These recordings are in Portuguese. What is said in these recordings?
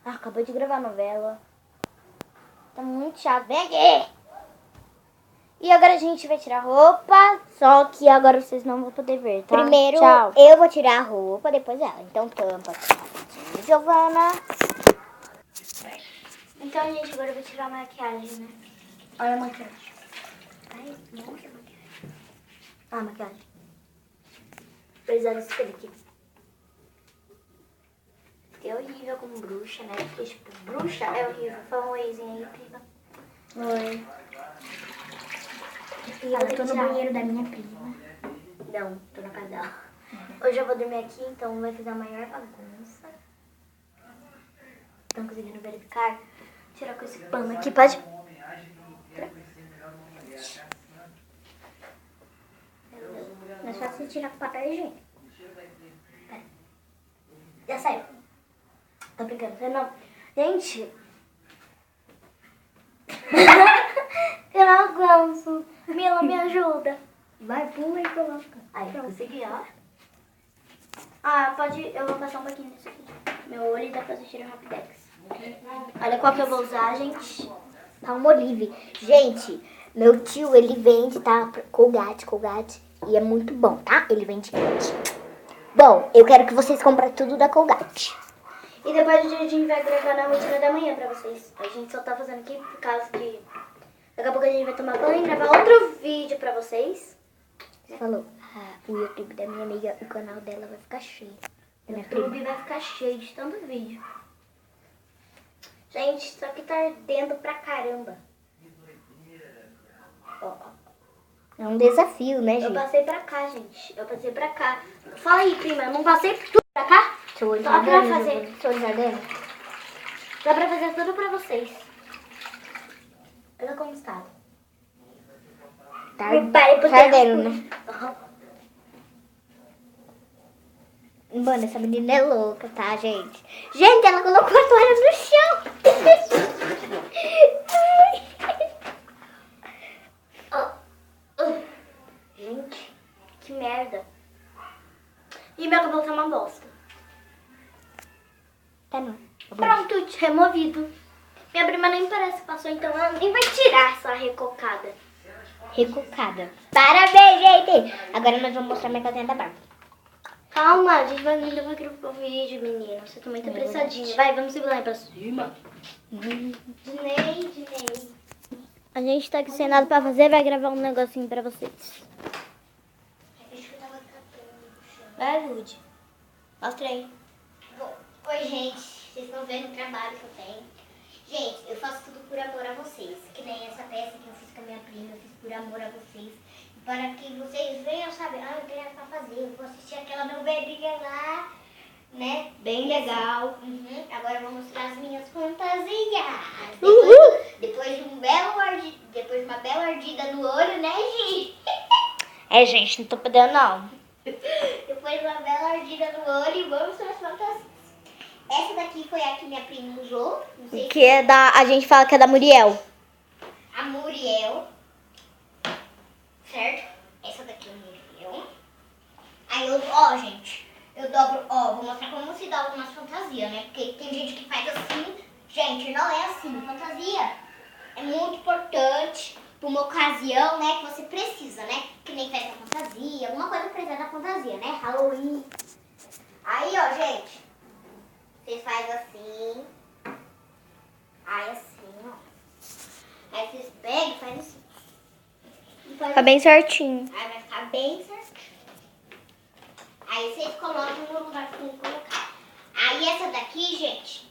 Acabou de gravar a novela. Tá muito chato. Vem aqui! E agora a gente vai tirar a roupa. Só que agora vocês não vão poder ver, tá? Primeiro Tchau. eu vou tirar a roupa, depois ela. Então tampa. Giovana. Então, gente, agora eu vou tirar a maquiagem, né? Olha a maquiagem. Ai, nossa, a maquiagem. Ah, a maquiagem. Precisar desse espelho aqui. Fiquei horrível como bruxa, né? Porque, tipo, bruxa é horrível. Fala um oizinho aí, prima. Oi. Eu tô no banheiro da minha prima. Não, tô na casa dela. Hoje eu vou dormir aqui, então vai fazer a maior bagunça. Estão conseguindo verificar? Tirar com esse pano aqui, pode? Mas só se tirar com papel higiênico. Pera. Já saiu. Tô brincando, você não. Gente. Eu não aguento. Mila, me ajuda. Vai, pula e coloca. Aí, consegui, ó. Ah, pode. Eu vou passar um pouquinho nisso aqui. Meu olho e depois eu tiro Rapidex. Olha qual que eu vou usar, gente. Palmolive. Gente, meu tio, ele vende, tá? Colgate. E é muito bom, tá? Ele vende quente. Bom, eu quero que vocês comprem tudo da Colgate. E depois a gente vai gravar na rotina da manhã pra vocês. A gente só tá fazendo aqui por causa de... Daqui a pouco a gente vai tomar banho e gravar outro vídeo pra vocês. Você falou, o YouTube da minha amiga, o canal dela vai ficar cheio. Da O minha prima. YouTube vai ficar cheio de tanto vídeo. Gente, isso aqui tá ardendo pra caramba. Ó. É um desafio, né, Eu gente? passei pra cá, gente. Eu passei pra cá. Fala aí, prima. Eu não passei tudo pra cá? Seu olho Dá pra ardendo, fazer. Giovana? Seu olho ardendo? Dá pra fazer tudo pra vocês. Olha como está. Tá, Prepare pro tá ardendo, né? Aham. Mano, essa menina é louca, tá, gente? Gente, ela colocou a toalha no chão. Gente, que merda. E meu cabelo tá uma bosta. Tá não. Pronto, removido. Minha prima nem parece que passou, então ela nem vai tirar essa recocada. Recocada. Parabéns, gente. Agora nós vamos mostrar minha casinha da Barbie. Calma, a gente ainda vai gravar o vídeo, menino. Você tá muito apressadinha. Vai, vamos subir lá pra cima. Dinei. A gente tá aqui sem nada pra fazer, vai gravar um negocinho pra vocês. Vai, Lud. Mostra aí. Oi, gente. Vocês estão vendo o trabalho que eu tenho. Gente, eu faço tudo por amor a vocês. Que nem essa peça que eu fiz com a minha prima, eu fiz por amor a vocês. Para que vocês venham saber, não tem nada pra fazer. Eu vou assistir aquela novelinha lá, né? Bem legal. Uhum. Agora eu vou mostrar as minhas fantasias. Uhul. Depois de uma bela ardida no olho, né, Gi? É, gente, não tô podendo não. Depois de uma bela ardida no olho e vamos para as fantasias. Essa daqui foi a que minha prima usou. Não sei Que é da... A gente fala que é da Muriel. a Muriel. Certo? Essa daqui é a Muriel. Aí eu, ó, gente, eu dobro, ó, vou mostrar como se dobra umas fantasias, né? Porque tem gente que faz assim. Gente, não é assim. Fantasia é muito importante pra uma ocasião, né? Que você precisa, né? Que nem festa fantasia, alguma coisa precisa da fantasia, né? Halloween. Aí, ó, gente, vocês fazem assim. Aí assim, ó. Aí vocês pegam e fazem assim. E faz Fica bem certinho. Aí vai ficar bem certinho. Aí vocês colocam no lugar que tem que colocar. Aí essa daqui, gente,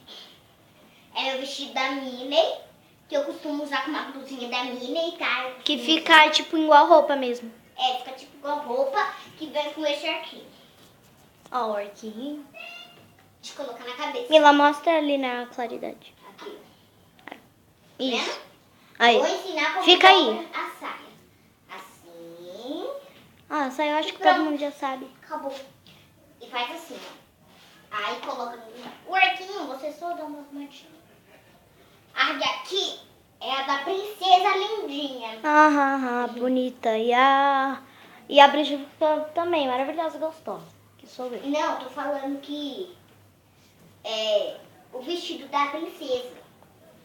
é o vestido da Minnie, que eu costumo usar com uma blusinha da Minnie, tá? Que fica, tipo, igual roupa mesmo. É, fica tipo igual roupa que vem com esse arquinho. Ó, o arquinho. De colocar na cabeça. Mila, mostra ali na claridade. Aqui. Isso. Vendo? Aí. Vou ensinar como Fica aí. dobra a saia. Assim. Ah, essa eu acho que Pronto. todo mundo já sabe. Acabou. E faz assim, ó. Aí coloca o arquinho, você só dá umas martinhas. A daqui é a da princesa lindinha. Aham, bonita. E a bruxa também, maravilhosa, gostosa. Que sou eu. Não, tô falando que da princesa.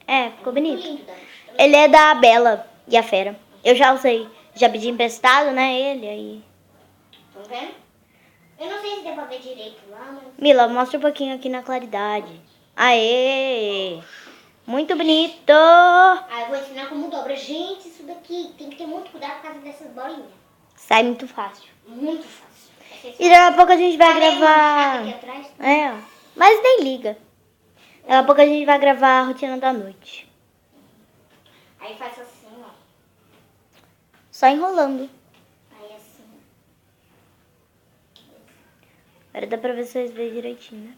É, ficou Muito bonito. lindo, Dani. Ele é da Bela e a Fera. Eu já usei. Já pedi emprestado, né? Ele aí. Estão vendo? Eu não sei se deu pra ver direito lá, mas... Mila, mostra um pouquinho aqui na claridade. Aê! Muito bonito! Ah, eu vou ensinar como dobra. Gente, isso daqui tem que ter muito cuidado por causa dessas bolinhas. Sai muito fácil. Muito fácil. E daqui a pouco a gente vai Tá vendo uma chata aqui gravar. atrás? É, ó. Mas nem liga. Daqui a pouco a gente vai gravar a rotina da noite. Aí faz assim, ó. Só enrolando. Aí assim. Agora dá pra ver se vocês veem direitinho, né?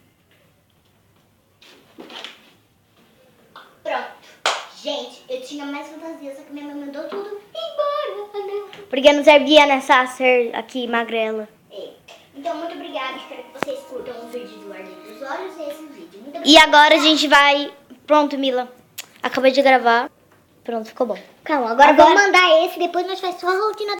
Pronto. Gente, eu tinha mais fantasia, só que minha mãe mandou tudo embora. Porque não servia nessa ser aqui magrela. É. Então, muito obrigada. Espero que vocês curtam o vídeo do Arlindo dos Olhos e esse vídeo. Muito obrigada. E agora a gente vai... Pronto, Mila. Acabei de gravar. Pronto, ficou bom. Calma, agora vamos mandar esse, depois nós faz só a rotina